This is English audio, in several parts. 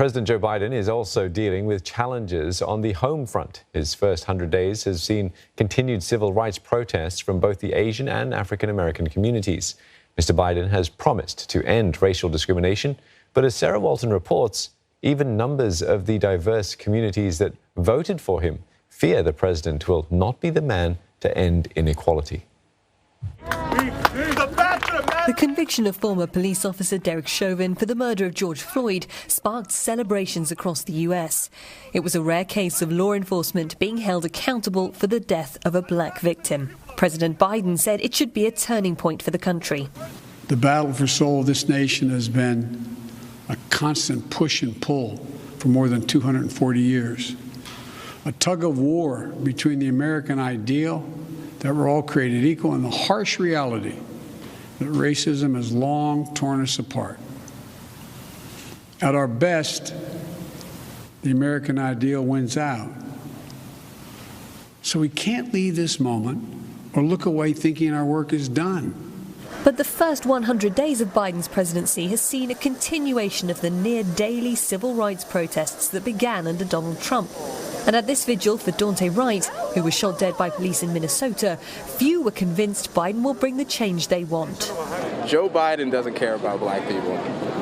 President Joe Biden is also dealing with challenges on the home front. His first 100 days has seen continued civil rights protests from both the Asian and African American communities. Mr. Biden has promised to end racial discrimination, but as Sarah Walton reports, even numbers of the diverse communities that voted for him fear the president will not be the man to end inequality. The conviction of former police officer Derek Chauvin for the murder of George Floyd sparked celebrations across the U.S. It was a rare case of law enforcement being held accountable for the death of a black victim. President Biden said it should be a turning point for the country. The battle for soul of this nation has been a constant push and pull for more than 240 years. A tug of war between the American ideal that we're all created equal and the harsh reality that racism has long torn us apart. At our best, the American ideal wins out. So we can't leave this moment or look away thinking our work is done. But the first 100 days of Biden's presidency has seen a continuation of the near-daily civil rights protests that began under Donald Trump. And at this vigil for Daunte Wright, who was shot dead by police in Minnesota, few were convinced Biden will bring the change they want. Joe Biden doesn't care about black people.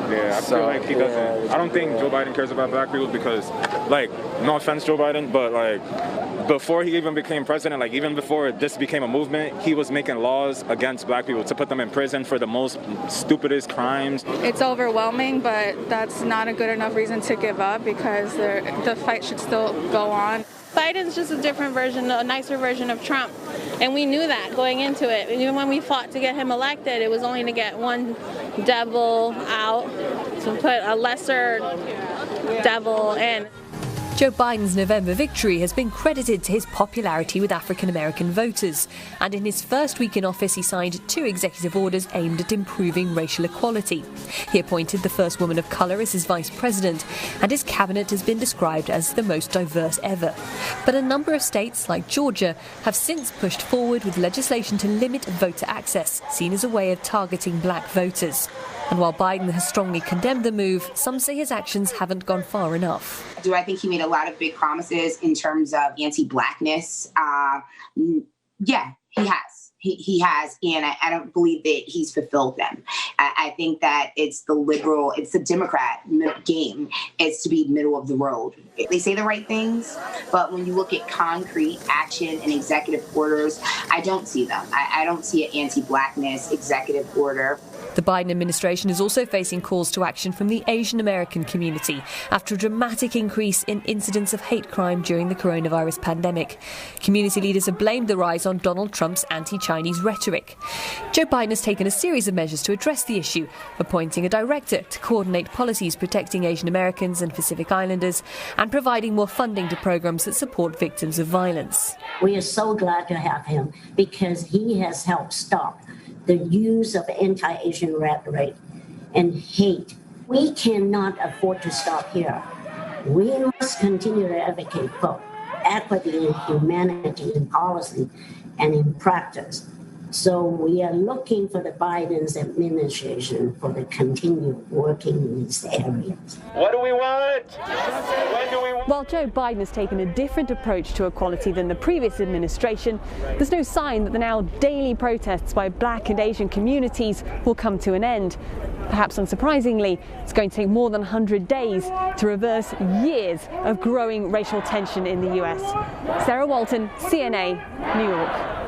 Yeah, I feel like he doesn't. I don't think Joe Biden cares about black people because, like, no offense, Joe Biden, but, like, before he even became president, like, even before this became a movement, he was making laws against black people to put them in prison for the most stupidest crimes. It's overwhelming, but that's not a good enough reason to give up because the fight should still go on. Biden's just a different version, a nicer version of Trump. And we knew that going into it. Even when we fought to get him elected, it was only to get one devil out, to put a lesser devil in. Joe Biden's November victory has been credited to his popularity with African-American voters. And in his first week in office, he signed 2 executive orders aimed at improving racial equality. He appointed the first woman of colour as his vice president, and his cabinet has been described as the most diverse ever. But a number of states, like Georgia, have since pushed forward with legislation to limit voter access, seen as a way of targeting black voters. And while Biden has strongly condemned the move, some say his actions haven't gone far enough. Do I think he made a lot of big promises in terms of anti-blackness? Yeah, he has. He has, and I don't believe that he's fulfilled them. I think that it's the Democrat game. It's to be middle of the road. They say the right things, but when you look at concrete action and executive orders, I don't see them. I don't see an anti-blackness executive order. The Biden administration is also facing calls to action from the Asian American community after a dramatic increase in incidents of hate crime during the coronavirus pandemic. Community leaders have blamed the rise on Donald Trump's anti-Chinese rhetoric. Joe Biden has taken a series of measures to address the issue, appointing a director to coordinate policies protecting Asian Americans and Pacific Islanders and providing more funding to programs that support victims of violence. We are so glad to have him because he has helped stop the use of anti-Asian rhetoric and hate. We cannot afford to stop here. We must continue to advocate for equity and humanity in policy and in practice. So we are looking for the Biden's administration for the continued working in these areas. What do we want? When do we want? While Joe Biden has taken a different approach to equality than the previous administration, there's no sign that the now daily protests by black and Asian communities will come to an end. Perhaps unsurprisingly, it's going to take more than 100 days to reverse years of growing racial tension in the US. Sarah Walton, CNA, New York.